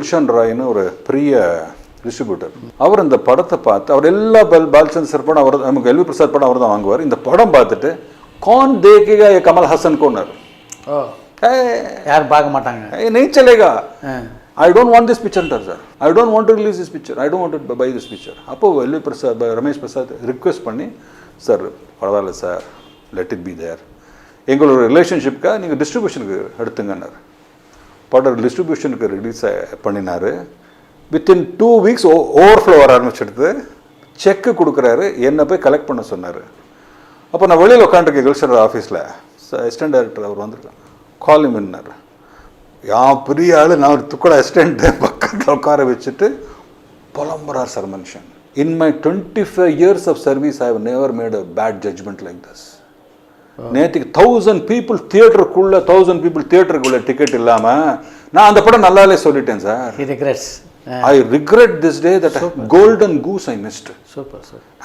குல்ஷன் ராய்னு ஒரு பெரிய டிஸ்ட்ரிபியூட்டர். அவர் இந்த படத்தை பார்த்து, அவர் எல்லா பாலச்சந்தர் சார் படம் அவர், நமக்கு எல்வி பிரசாத் படம் அவர் தான் வாங்குவார். இந்த படம் பார்த்துட்டு कौन देखेगा ये कमल हसन को नर, यार भाग माटांगा, नहीं चलेगा, I don't want this picture sir, I don't want to release this picture, I don't want to buy this picture. அப்போ எல்வி பிரசாத் ரமேஷ் பிரசாத் ரிக்வெஸ்ட் பண்ணி, சார் பரவாயில்ல sir, let it be there, எங்களோட ரிலேஷன்ஷிப்காக நீங்கள் டிஸ்ட்ரிபியூஷனுக்கு எடுத்துங்கன்னார். படம் டிஸ்ட்ரிபியூஷனுக்கு ரிலீஸ் பண்ணினார். வித்தின் 2 weeks ஓவர்ஃப்ளோ வர ஆரம்பிச்சிடுது. செக்கு கொடுக்குறாரு, என்னை போய் கலெக்ட் பண்ண சொன்னார். அப்போ நான் வெளியில் உட்காந்துருக்கேன் குல்ஷன் ஆஃபீஸில். அசிஸ்டன்ட் டைரக்டர் அவர் வந்திருக்கான், காலிங் பண்ணார். பெரிய ஆள், நான் ஒரு துக்கட அசிஸ்டண்ட்டு பக்கத்தில் உட்கார வச்சுட்டு புலம்புறார் சார் மனுஷன். In my 25 years of service I have never made a bad judgment like this. நேற்றுக்கு 1000 people தியேட்டருக்குள்ளே டிக்கெட் இல்லாமல் நான் அந்த படம் நல்லாலே சொல்லிட்டேன் sir. I regret this day that golden goose I missed. Super.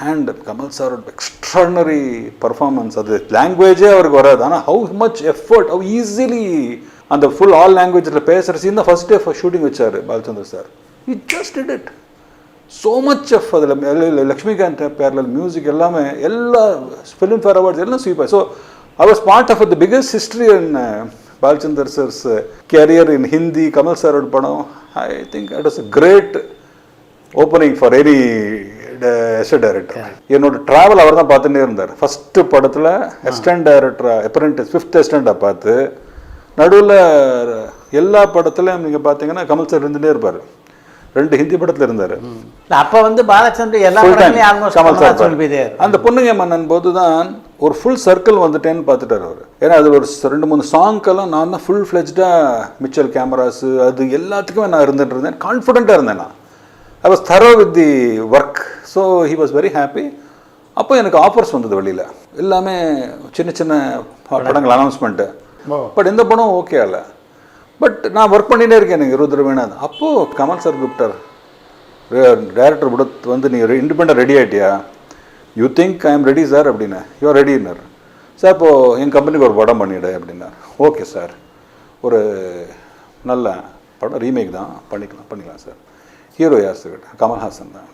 And Kamal sir extraordinary performance. அது லாங்குவேஜே அவருக்கு வராது, ஆனால் how much effort, how easily அந்த ஃபுல் ஆல் லாங்குவேஜில் பேசுகிற சீன் தான் ஃபர்ஸ்ட் டே ஷூட்டிங் வச்சார் Balachander sir. He just did it. So much of அதில் லக்ஷ்மிகாந்த் பேரலல் மியூசிக் எல்லாமே, எல்லா ஃபிலிம் ஃபேர் அவார்ட்ஸ் எல்லாம் ஸ்வீப்பாக. So I was part of the biggest history in Balchandar sir's career in Hindi. Kamal sir படம், I think it was a great opening for any assistant director. என்னோட travel அவர் தான் பார்த்துட்டே இருந்தார். First படத்தில் assistant director apprentice 5th அசிஸ்டண்ட்டாக பார்த்து, நடுவில் எல்லா படத்துலையும் நீங்கள் பார்த்தீங்கன்னா கமல் சார் இருந்துகிட்டே இருப்பார். 2 ஹிந்தி படத்தில் இருந்தார். அப்போ வந்து பாலச்சந்தர் எல்லா படத்துலையும் ஆல்மோஸ்ட் கமல் சார் சொல்லிட்டார். அந்த பொண்ணுங்க மன்னன் போது தான் ஒரு ஃபுல் சர்க்கிள் வந்துட்டேன்னு பார்த்துட்டார் அவர். ஏன்னா அது ஒரு 2-3 சாங்க்கெல்லாம் நான் தான் ஃபுல் ஃப்ளெஜ்டாக மிச்சல் கேமராஸு அது எல்லாத்துக்குமே நான் இருந்துட்டு இருந்தேன். கான்ஃபிடென்ட்டாக இருந்தேன் நான். ஐ வாஸ் தரோ with the work. So he was very happy. அப்போ எனக்கு ஆஃபர்ஸ் வந்தது வெளியில், எல்லாமே சின்ன படங்கள் அனௌன்ஸ்மெண்ட்டு. பட் இந்த படம் ஓகே ஆகல. பட் நான் ஒர்க் பண்ணிகிட்டே இருக்கேன் எனக்கு 20 வேணாது. அப்போது கமல் சார் கூப்பிட்டார், டைரக்டர் கூட வந்து நீ இண்டிபெண்டாக ரெடி ஆகிட்டியா? You think I am ready sir அப்படின்னா. யூஆர் ரெடின்னார். சார் இப்போது என் கம்பெனிக்கு ஒரு படம் பண்ணிவிடு அப்படின்னார். ஓகே சார், ஒரு நல்ல படம், ரீமேக் தான், பண்ணிக்கலாம் சார். ஹீரோ யார் சார்? கமல்ஹாசன் தான்.